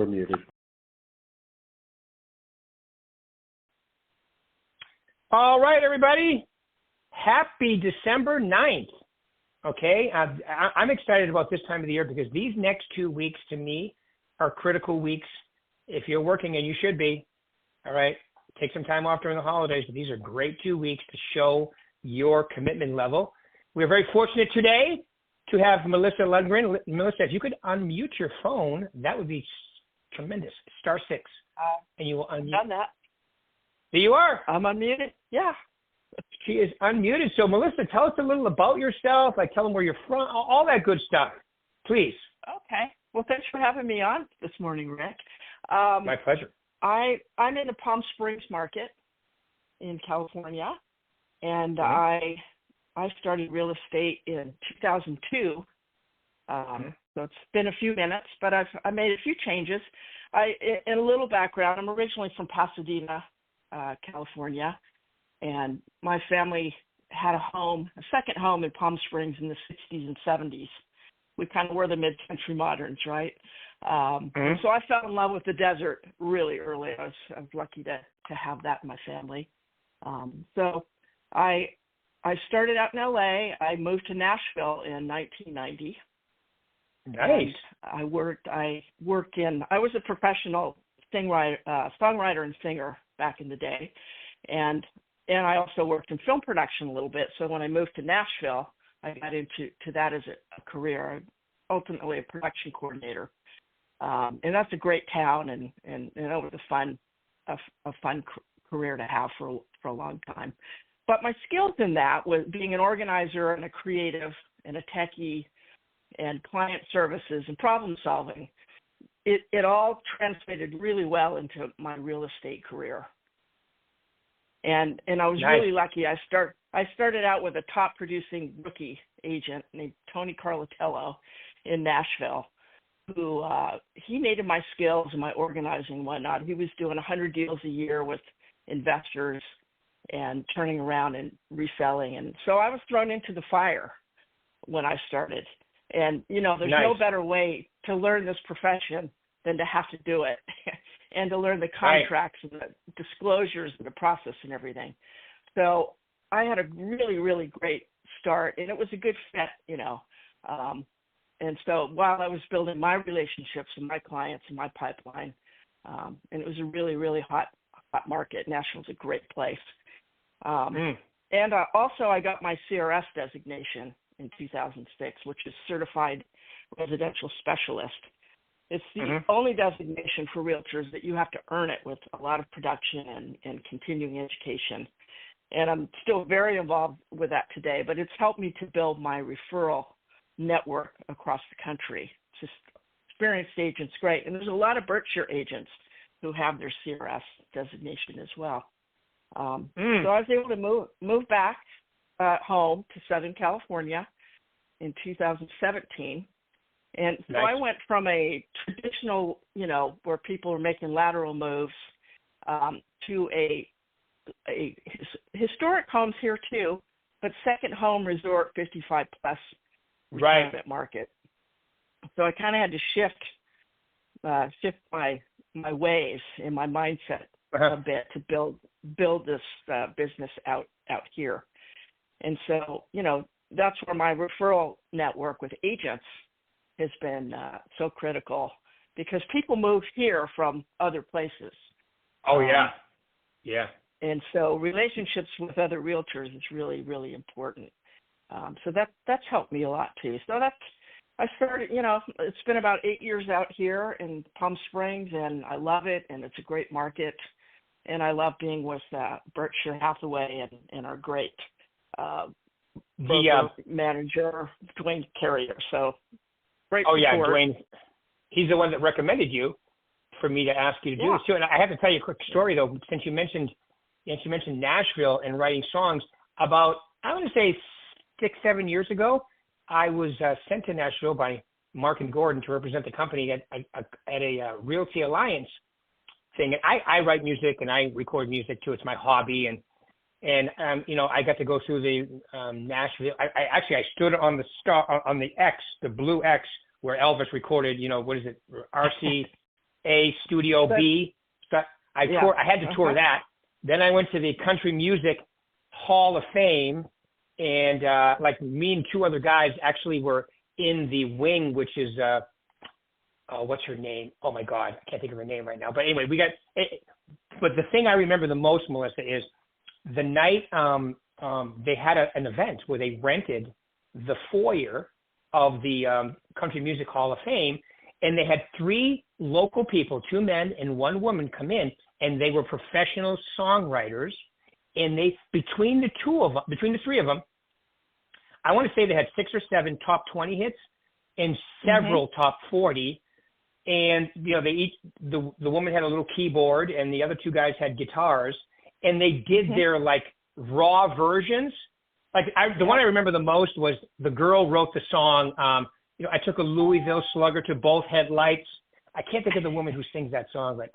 were muted. All right, everybody. Happy December 9th. Okay, I'm excited about this time of the year because these next 2 weeks to me are critical weeks. If you're working, and you should be, all right, take some time off during the holidays, but these are great 2 weeks to show your commitment level. We're very fortunate today to have Melissa Lundgren. Melissa, if you could unmute your phone, that would be tremendous. *6, and you will unmute. Done that. There you are. I'm unmuted. Yeah. She is unmuted. So, Melissa, tell us a little about yourself. Like, tell them where you're from, all that good stuff, please. Okay. Well, thanks for having me on this morning, Rick. My pleasure. I'm in the Palm Springs market in California, and Mm-hmm. I started real estate in 2002. So it's been a few minutes, but I made a few changes. In a little background, I'm originally from Pasadena, California, and my family had a second home in Palm Springs in the 60s and 70s. We kind of were the mid-century moderns, right? So I fell in love with the desert really early. I was lucky to have that in my family. So I started out in LA. I moved to Nashville in 1990. Nice. I was a professional songwriter and singer back in the day. And I also worked in film production a little bit. So when I moved to Nashville, I got into that as a career. I'm ultimately a production coordinator. And that's a great town, and it was a fun career to have for a long time. But my skills in that was being an organizer and a creative and a techie and client services and problem solving. It all translated really well into my real estate career. And I was really lucky. I started out with a top producing rookie agent named Tony Carlatello in Nashville, who he needed my skills and my organizing and whatnot. He was doing 100 deals a year with investors and turning around and reselling. And so I was thrown into the fire when I started. And, there's no better way to learn this profession than to have to do it and to learn the contracts and the disclosures and the process and everything. So I had a really, really great start, and it was a good fit, And so while I was building my relationships and my clients and my pipeline, and it was a really, really hot market. Nashville's a great place. And also I got my CRS designation in 2006, which is Certified Residential Specialist. It's the only designation for realtors that you have to earn it with a lot of production and continuing education. And I'm still very involved with that today, but it's helped me to build my referral network across the country. Just experienced agents, great. And there's a lot of Berkshire agents who have their CRS designation as well. So I was able to move back home to Southern California in 2017. And so I went from a traditional, where people are making lateral moves, to a historic homes here too, but second home resort 55 plus retirement market. So I kind of had to shift my ways and my mindset a bit to build this business out here. And so, that's where my referral network with agents has been so critical, because people move here from other places. Oh, yeah. And so relationships with other realtors is really, really important. So that's helped me a lot too. So I started, it's been about 8 years out here in Palm Springs, and I love it, and it's a great market. And I love being with Berkshire Hathaway and our great manager, Dwayne Carrier. So great support. Yeah, Dwayne. He's the one that recommended you for me to ask you to do this too. And I have to tell you a quick story though, since you mentioned Nashville and writing songs. About, I want to say 6-7 years ago, I was sent to Nashville by Mark and Gordon to represent the company at a Realty Alliance thing. And I write music and I record music too. It's my hobby. And I got to go through the Nashville. I stood on the X, the blue X, where Elvis recorded, what is it, RC A, Studio B. So I had to tour that. Then I went to the Country Music Hall of Fame, and like me and two other guys actually were in the wing, which is what's her name? Oh my God, I can't think of her name right now. But anyway, but the thing I remember the most, Melissa, is the night they had an event where they rented the foyer of the Country Music Hall of Fame, and they had 3 local people, 2 men and 1 woman, come in, and they were professional songwriters. And between the 3 of them, I want to say they had 6 or 7 top 20 hits and several top 40. And the woman had a little keyboard, and the other 2 guys had guitars, and they did their like raw versions. Like the one I remember the most was the girl wrote the song. I took a Louisville Slugger to both headlights. I can't think of the woman who sings that song, but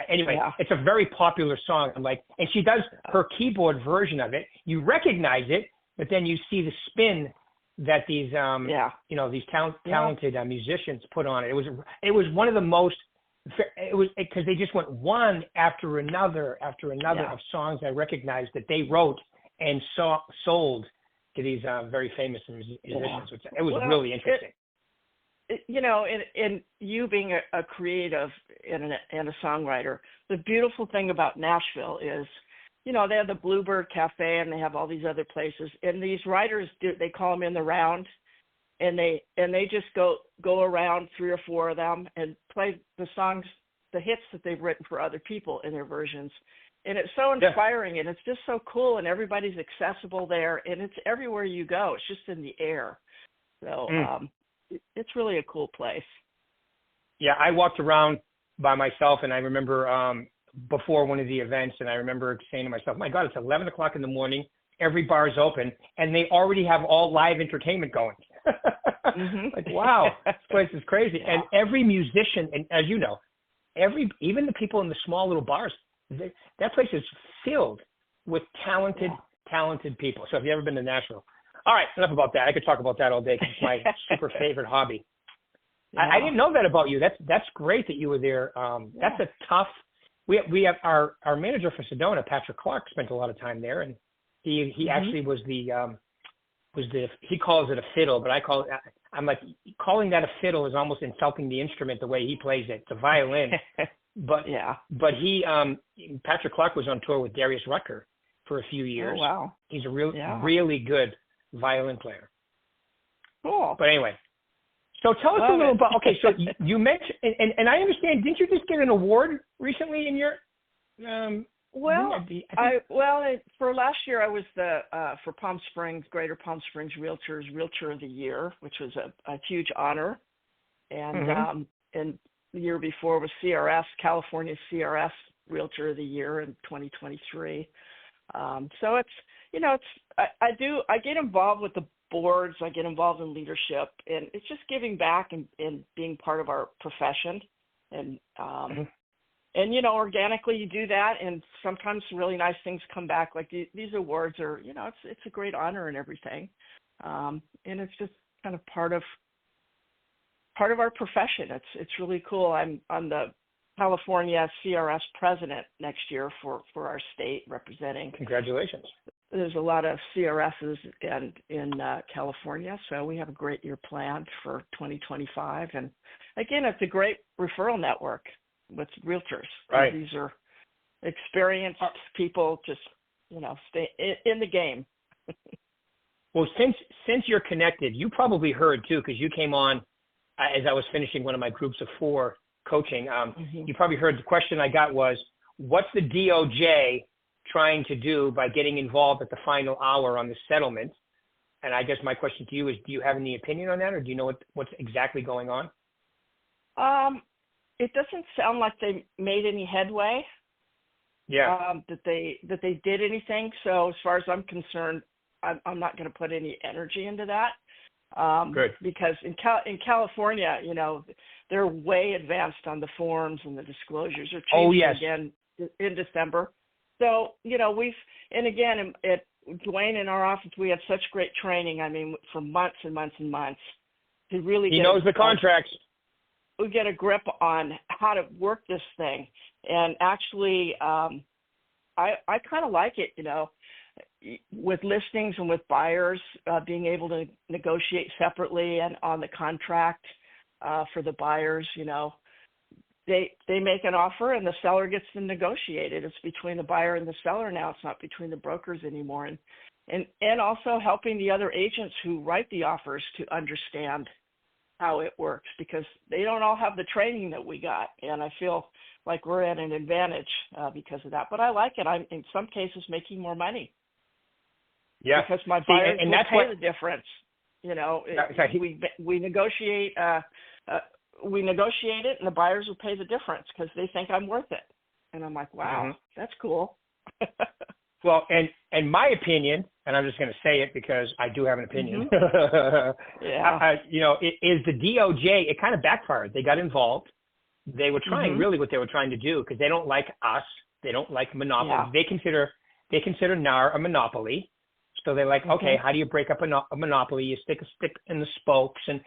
anyway, it's a very popular song. I'm like, and she does her keyboard version of it. You recognize it, but then you see the spin that these these talented musicians put on it. It was one of the most. It was because they just went one after another of songs I recognized that they wrote and sold to these very famous musicians. Which it was really interesting. In you being a creative and a songwriter, the beautiful thing about Nashville is, they have the Bluebird Cafe and they have all these other places, and these writers they call them in the round, and they just go around 3 or 4 of them and play the songs, the hits that they've written for other people in their versions. And it's so inspiring, and it's just so cool, and everybody's accessible there, and it's everywhere you go. It's just in the air. So it's really a cool place. Yeah, I walked around by myself, and I remember before one of the events, and I remember saying to myself, my God, it's 11 o'clock in the morning, every bar is open, and they already have all live entertainment going. Like, wow, this place is crazy. And every musician, and as you know, even the people in the small little bars, that place is filled with talented people. So if you've ever been to Nashville. All right, enough about that. I could talk about that all day because it's my super favorite hobby. I didn't know that about you. That's great that you were there. That's a tough. We have our manager for Sedona, Patrick Clark, spent a lot of time there, and he actually was he calls it a fiddle, but I'm like, calling that a fiddle is almost insulting the instrument the way he plays it. It's a violin. But Patrick Clark was on tour with Darius Rucker for a few years. Oh, wow. He's a really good violin player. Cool. But anyway, so tell us a little about, so you mentioned, and I understand, didn't you just get an award recently in your, for last year I was for Palm Springs, Greater Palm Springs Realtors Realtor of the Year, which was a huge honor. And, and the year before was California CRS Realtor of the Year in 2023. So I get involved with the boards, I get involved in leadership, and it's just giving back and being part of our profession. And, organically you do that, and sometimes really nice things come back. Like these awards are, it's a great honor and everything. And it's just kind of part of our profession. It's really cool. I'm the California CRS president next year for our state, representing. Congratulations. There's a lot of CRSs in California, so we have a great year planned for 2025. And again, it's a great referral network with realtors. Right. These are experienced people, just stay in the game. Well, since you're connected, you probably heard too, because you came on as I was finishing one of my groups of 4 coaching. You probably heard the question I got was, what's the DOJ trying to do by getting involved at the final hour on the settlement? And I guess my question to you is, do you have any opinion on that, or do you know what's exactly going on? It doesn't sound like they made any headway. Yeah. That they did anything. So as far as I'm concerned, I'm not going to put any energy into that. Good. Because in California, they're way advanced on the forms and the disclosures are changing again in December. So, again, at Dwayne in our office, we had such great training. I mean, for months and months and months to really He knows the contracts. We get a grip on how to work this thing. And actually, I kind of like it, with listings and with buyers, being able to negotiate separately and on the contract for the buyers. They make an offer and the seller gets to negotiate it. It's between the buyer and the seller now. It's not between the brokers anymore. And also helping the other agents who write the offers to understand how it works, because they don't all have the training that we got. And I feel like we're at an advantage because of that. But I like it. I'm in some cases making more money. Yeah. Because my buyers and will that's pay the difference. We negotiate. We negotiate it, and the buyers will pay the difference because they think I'm worth it. And I'm like, wow, that's cool. Well, and my opinion, and I'm just going to say it because I do have an opinion. Yeah. It is the DOJ. It kind of backfired. They got involved. They were trying really what they were trying to do, because they don't like us. They don't like monopoly. Yeah. They consider NAR a monopoly. So they're like, okay, how do you break up a monopoly? You stick a stick in the spokes, and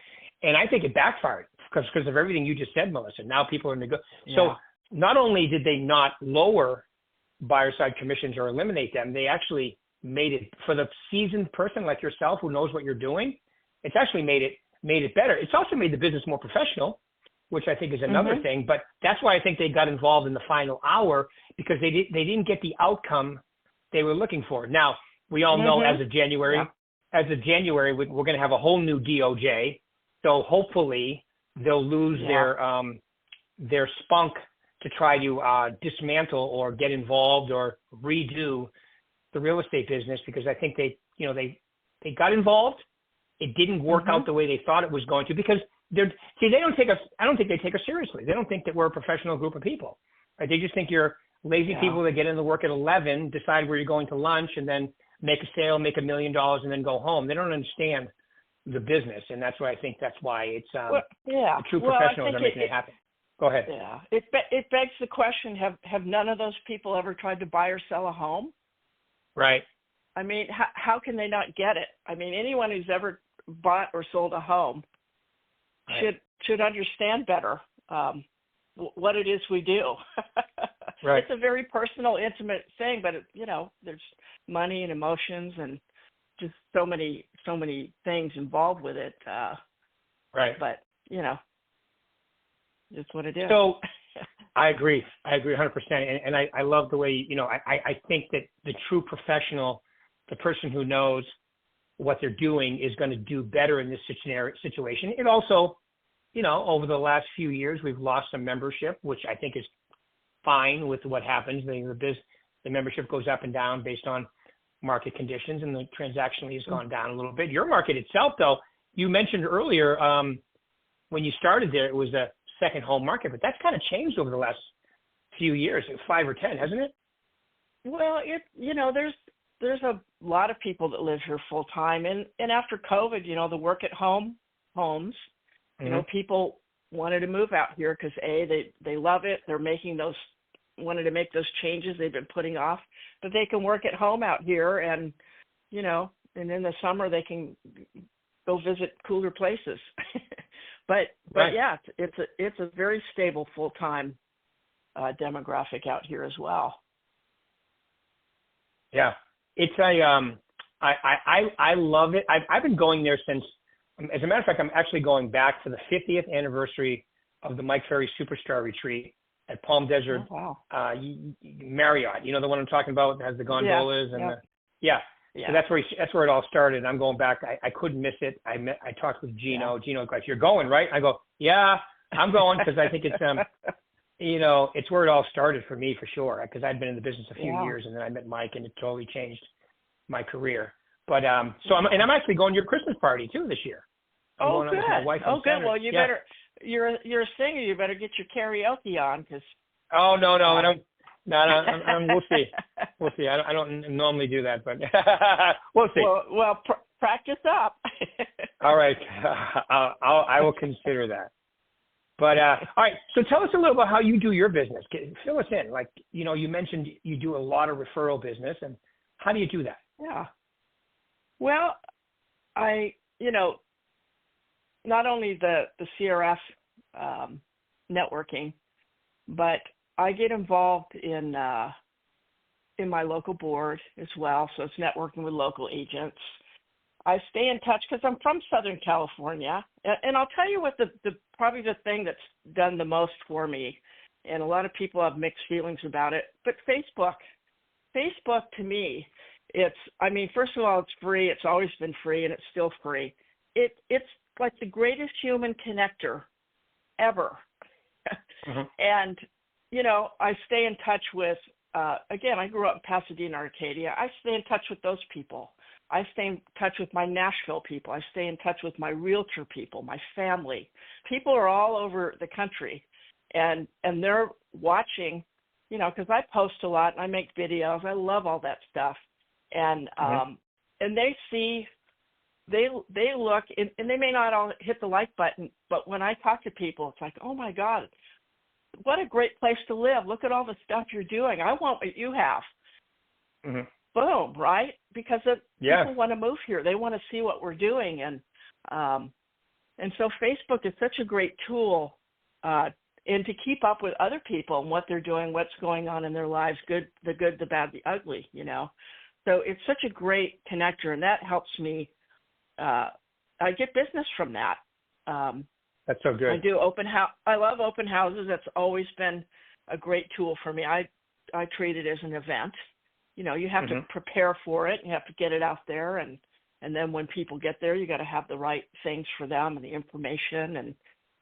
I think it backfired because of everything you just said, Melissa. Now people are So not only did they not lower buyer side commissions or eliminate them, they actually made it, for the seasoned person like yourself who knows what you're doing, it's actually made it better. It's also made the business more professional, which I think is another thing. But that's why I think they got involved in the final hour, because they didn't get the outcome they were looking for. Now, we all know as of January, we're going to have a whole new DOJ. So hopefully they'll lose their spunk to try to dismantle or get involved or redo the real estate business, because I think they got involved. It didn't work out the way they thought it was going to, because they don't take us. I don't think they take us seriously. They don't think that we're a professional group of people. Right? They just think you're lazy people that get into work at 11, decide where you're going to lunch, and then make a sale, make $1 million, and then go home. They don't understand the business, and that's why I think that's why it's the true professionals are making it happen. Go ahead. Yeah, it begs the question: have none of those people ever tried to buy or sell a home? Right. I mean, how can they not get it? I mean, anyone who's ever bought or sold a home should understand better what it is we do. Right. It's a very personal, intimate thing, but there's money and emotions and just so many things involved with it. Right. But it's what it is. So I agree 100%. And I love the way, I think that the true professional, the person who knows what they're doing, is going to do better in this situation. It also, over the last few years, we've lost some membership, which I think is fine with what happens. The membership goes up and down based on market conditions, and the transactionally has gone down a little bit. Your market itself, though, you mentioned earlier, when you started there, it was a second home market, but that's kind of changed over the last few years, 5 or 10, hasn't it? Well, there's a lot of people that live here full time, and after COVID, the work at home homes, people wanted to move out here because they love it. They're wanted to make those changes they've been putting off, but they can work at home out here, and and in the summer they can go visit cooler places. But yeah, it's a very stable full-time demographic out here as well. Yeah, it's I love it. I've been going there since. As a matter of fact, I'm actually going back for the 50th anniversary of the Mike Ferry Superstar Retreat at Palm Desert Marriott. You know the one I'm talking about that has the gondolas and So that's where it all started. I'm going back. I couldn't miss it. I talked with Gino. Gino's like, "You're going, right?" I go, "Yeah, I'm going," because I think it's it's where it all started for me, for sure. Because I'd been in the business a few years, and then I met Mike, and it totally changed my career. But I'm actually going to your Christmas party too this year. I'm good. Good. Well, you better. You're a singer. You better get your karaoke on, because. Oh no, I don't. No, we'll see. We'll see. I don't normally do that, but we'll see. Well, practice up. All right, I will consider that. But all right. So tell us a little about how you do your business. Fill us in. Like you mentioned you do a lot of referral business, and how do you do that? Yeah. Well, not only the CRF networking, but I get involved in my local board as well. So it's networking with local agents. I stay in touch because I'm from Southern California, and I'll tell you what probably the thing that's done the most for me, and a lot of people have mixed feelings about it, but Facebook to me, first of all, it's free. It's always been free, and it's still free. It's like the greatest human connector ever. Mm-hmm. And, I stay in touch with, again, I grew up in Pasadena, Arcadia. I stay in touch with those people. I stay in touch with my Nashville people. I stay in touch with my realtor people, my family. People are all over the country, and they're watching, because I post a lot and I make videos. I love all that stuff. And and they see, they look, and they may not all hit the like button, but when I talk to people, it's like, oh my God, what a great place to live. Look at all the stuff you're doing. I want what you have. Mm-hmm. Boom, right? Because people want to move here. They want to see what we're doing. And so Facebook is such a great tool, and to keep up with other people and what they're doing, what's going on in their lives, the good, the bad, the ugly, So it's such a great connector, and that helps me. I get business from that. That's so good. I do open house. I love open houses. That's always been a great tool for me. I treat it as an event. You have to prepare for it. You have to get it out there, and then when people get there, you got to have the right things for them and the information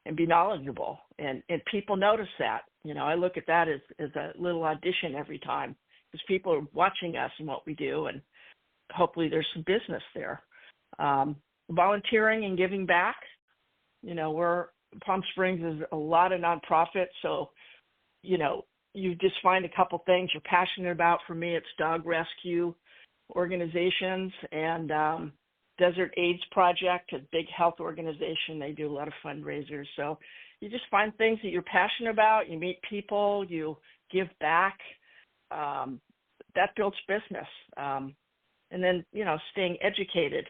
and be knowledgeable. And people notice that. I look at that as a little audition every time, because people are watching us and what we do, and hopefully there's some business there. Volunteering and giving back. Palm Springs is a lot of nonprofits, so you just find a couple things you're passionate about. For me, it's dog rescue organizations and Desert AIDS Project, a big health organization. They do a lot of fundraisers. So you just find things that you're passionate about. You meet people, you give back. That builds business. And then, staying educated,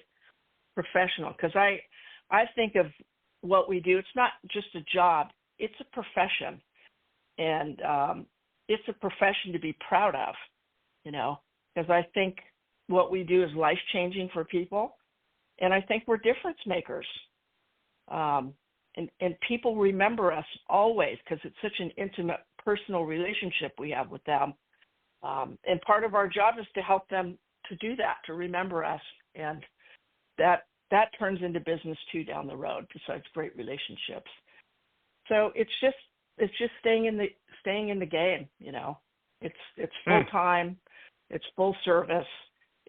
professional. Because I think of what we do, it's not just a job, it's a profession. And it's a profession to be proud of, because I think what we do is life-changing for people. And I think we're difference makers. And people remember us always because it's such an intimate, personal relationship we have with them. And part of our job is to help them to do that, to remember us. And that turns into business too down the road, besides great relationships. So it's just staying in the game, It's full time, it's full service,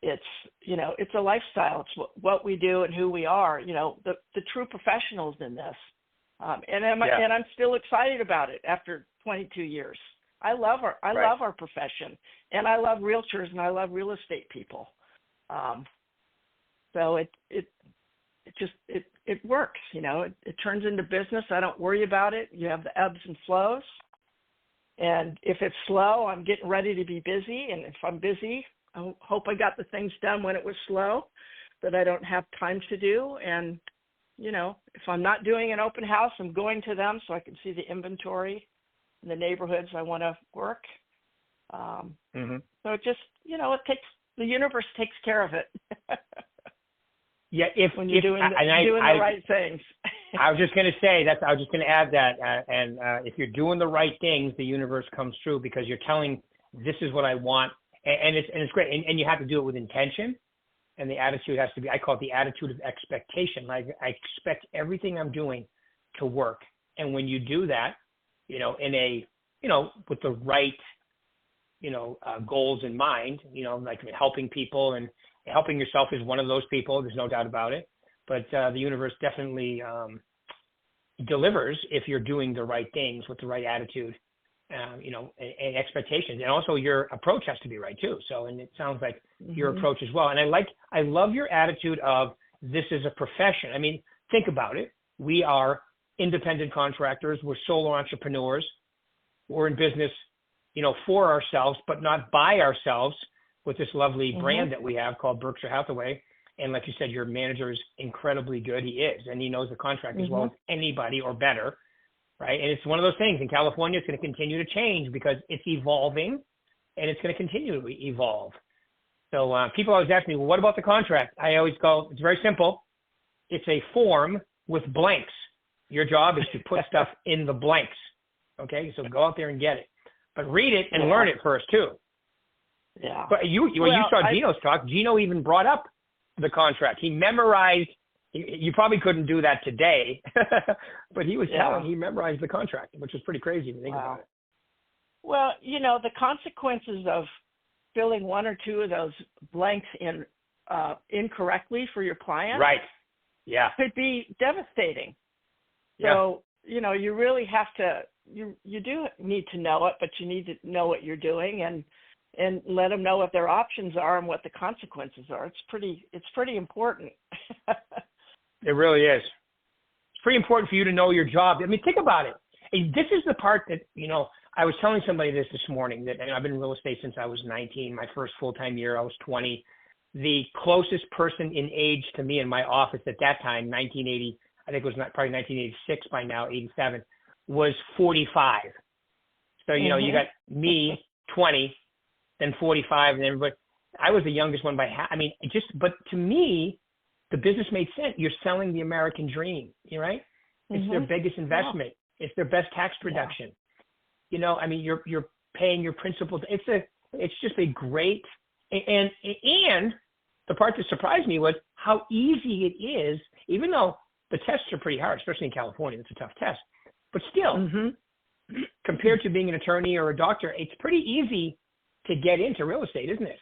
it's a lifestyle. It's what we do and who we are. The true professionals in this, and I'm still excited about it after 22 years. I love our profession, and I love realtors, and I love real estate people. So it works, it turns into business. I don't worry about it. You have the ebbs and flows. And if it's slow, I'm getting ready to be busy. And if I'm busy, I hope I got the things done when it was slow that I don't have time to do. And, if I'm not doing an open house, I'm going to them so I can see the inventory in the neighborhoods I want to work. So it just, the universe takes care of it. Yeah, when you're doing the right things. I was just going to say that. I was just going to add that. And if you're doing the right things, the universe comes through because you're telling, this is what I want, and it's great. And you have to do it with intention, and the attitude has to be. I call it the attitude of expectation. Like, I expect everything I'm doing to work, and when you do that, with the right, goals in mind, like helping people and helping yourself is one of those people. There's no doubt about it. But the universe definitely delivers if you're doing the right things with the right attitude, and expectations. And also your approach has to be right too. So, and it sounds like your approach as well. And I love your attitude of, this is a profession. I mean, think about it. We are independent contractors. We're solo entrepreneurs. We're in business, for ourselves, but not by ourselves, with this lovely brand that we have called Berkshire Hathaway. And like you said, your manager is incredibly good. He is, and he knows the contract as well as anybody, or better, right? And it's one of those things in California, it's going to continue to change because it's evolving and it's going to continue to evolve. So people always ask me, well, what about the contract? I always go, it's very simple. It's a form with blanks. Your job is to put stuff in the blanks. Okay, so go out there and get it. But read it and learn it first, too. Yeah. But you saw Gino's talk. Gino even brought up the contract. He memorized. You probably couldn't do that today, but he was telling he memorized the contract, which was pretty crazy to think about it. Well, the consequences of filling one or two of those blanks in incorrectly for your client, right? Yeah, could be devastating. So you really have to. You do need to know it, but you need to know what you're doing and let them know what their options are and what the consequences are. It's pretty important. It really is. It's pretty important for you to know your job. I mean, think about it. This is the part that, I was telling somebody this morning, that I've been in real estate since I was 19. My first full-time year, I was 20. The closest person in age to me in my office at that time, 1980, I think it was probably 1986 by now, 87, was 45. So, you got me, 20, then 45, and everybody. I was the youngest one by half. I mean, but to me, the business made sense. You're selling the American dream, right? It's their biggest investment. Yeah. It's their best tax deduction. Yeah. I mean, you're paying your principal. It's just a great, and the part that surprised me was how easy it is, even though the tests are pretty hard, especially in California. It's a tough test. But still, compared to being an attorney or a doctor, it's pretty easy to get into real estate, isn't it?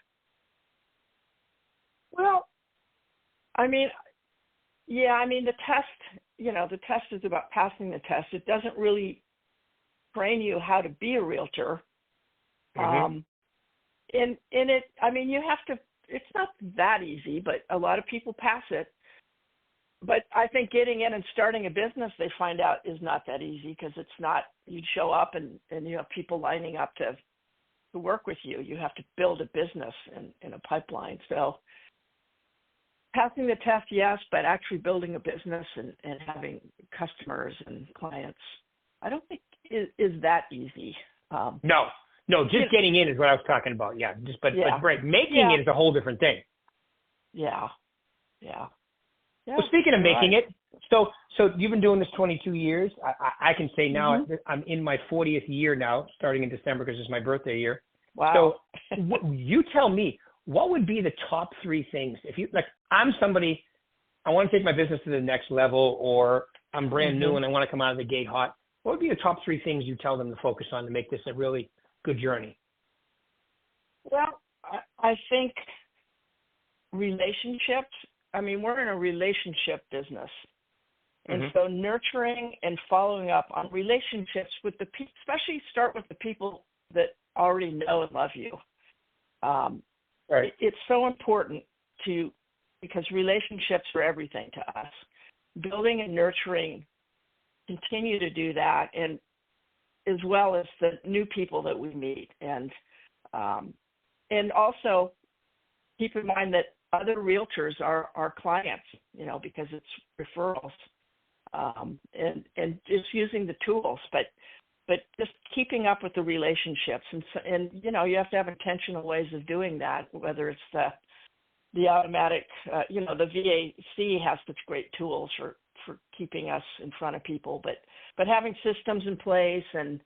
Well, I mean, the test, the test is about passing the test. It doesn't really train you how to be a realtor. You have to, it's not that easy, but a lot of people pass it. But I think getting in and starting a business, they find out is not that easy because it's not, you show up and you have people lining up to work with you. You have to build a business in a pipeline. So passing the test, yes, but actually building a business and having customers and clients, I don't think is that easy. No, just getting in is what I was talking about. Yeah, but making it is a whole different thing. Yeah. Well, speaking of making it, so you've been doing this 22 years. I can say now I'm in my 40th year now, starting in December because it's my birthday year. Wow. So you tell me, what would be the top three things? If you I'm somebody, I want to take my business to the next level, or I'm brand new and I want to come out of the gate hot. What would be the top three things you tell them to focus on to make this a really good journey? Well, I think relationships. I mean, we're in a relationship business. And so nurturing and following up on relationships with the people, especially start with the people that already know and love you. Right. It's so important because relationships are everything to us. Building and nurturing, continue to do that, and as well as the new people that we meet. And also keep in mind that other realtors are our clients, because it's referrals, and just using the tools, but just keeping up with the relationships, and you have to have intentional ways of doing that. Whether it's the automatic, the VAC has such great tools for keeping us in front of people, but having systems in place and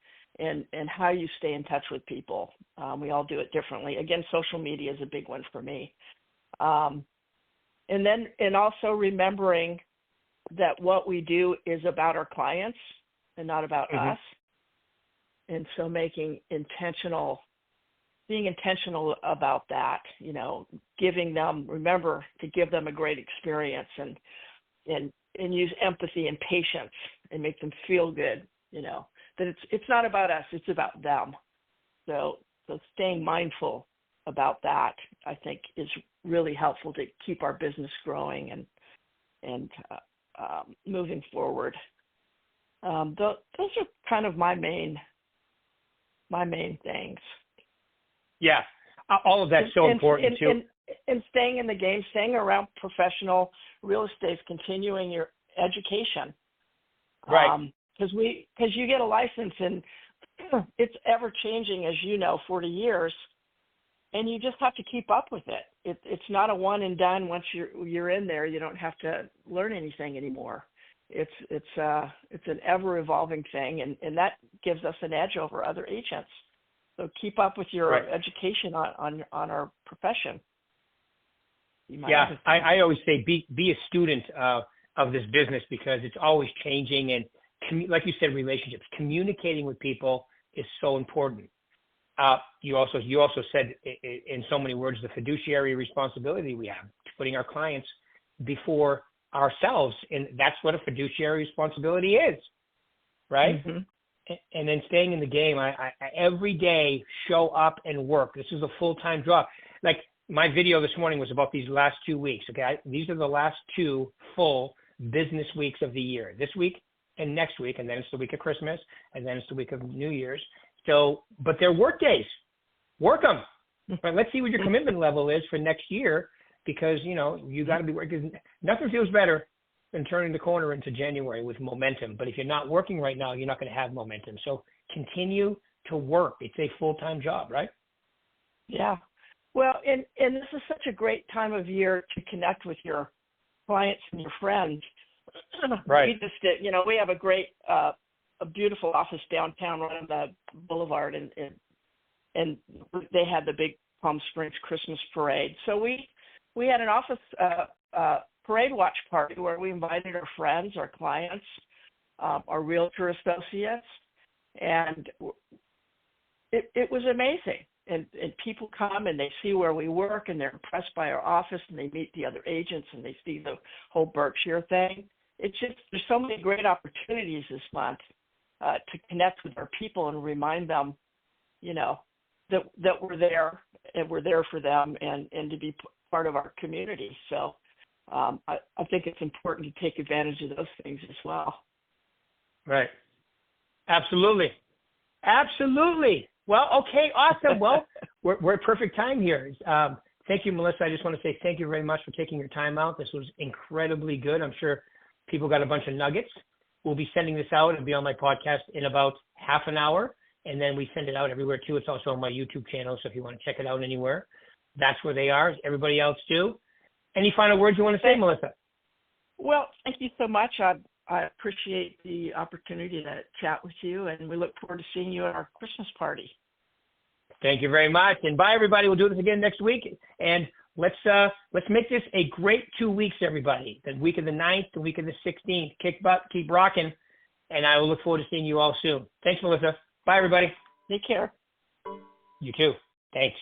how you stay in touch with people. We all do it differently. Again, social media is a big one for me. And also remembering that what we do is about our clients and not about us. And so being intentional about that, remember to give them a great experience and use empathy and patience and make them feel good, that it's not about us, it's about them. So staying mindful about that, I think, is really helpful to keep our business growing and moving forward. Those are kind of my main things. Yeah, all of that's so important too. And staying in the game, staying around professional real estate, continuing your education. Right. because you get a license and it's ever changing, as you know, 40 years, and you just have to keep up with it. It's not a one and done. Once you're in there, you don't have to learn anything anymore. It's an ever evolving thing, and that gives us an edge over other agents. So keep up with your education on our profession. Yeah, I always say be a student of this business, because it's always changing, and like you said, relationships, communicating with people is so important. You also said in so many words the fiduciary responsibility we have, putting our clients before ourselves, and that's what a fiduciary responsibility is, right? Mm-hmm. And then staying in the game. I every day show up and work. This is a full-time job. Like my video this morning was about these last 2 weeks. Okay, these are the last 2 full business weeks of the year. This week and next week, and then it's the week of Christmas, and then it's the week of New Year's. So, but they're work days. Work them. But let's see what your commitment level is for next year, because you got to be working. Nothing feels better than turning the corner into January with momentum. But if you're not working right now, you're not going to have momentum. So continue to work. It's a full-time job, right? Yeah. Well, and this is such a great time of year to connect with your clients and your friends. Right. We just did, we have a great, a beautiful office downtown right on the boulevard, and they had the big Palm Springs Christmas parade. So we had an office parade watch party where we invited our friends, our clients, our realtor associates, and it was amazing. And people come and they see where we work, and they're impressed by our office, and they meet the other agents, and they see the whole Berkshire thing. It's just, there's so many great opportunities this month to connect with our people and remind them, that we're there and we're there for them, and to be part of our community. So I think it's important to take advantage of those things as well. Right. Absolutely. Well, okay, awesome. Well, we're at perfect time here. Thank you, Melissa. I just want to say thank you very much for taking your time out. This was incredibly good. I'm sure people got a bunch of nuggets. We'll be sending this out. It'll be on my podcast in about half an hour, and then we send it out everywhere too. It's also on my YouTube channel, so if you want to check it out anywhere, that's where they are. Everybody else too. Any final words you want to say, Melissa? Well, thank you so much. I appreciate the opportunity to chat with you, and we look forward to seeing you at our Christmas party. Thank you very much. And bye, everybody. We'll do this again next week. And let's make this a great 2 weeks, everybody. The week of the 9th, the week of the 16th. Kick butt, keep rocking. And I will look forward to seeing you all soon. Thanks, Melissa. Bye, everybody. Take care. You too. Thanks.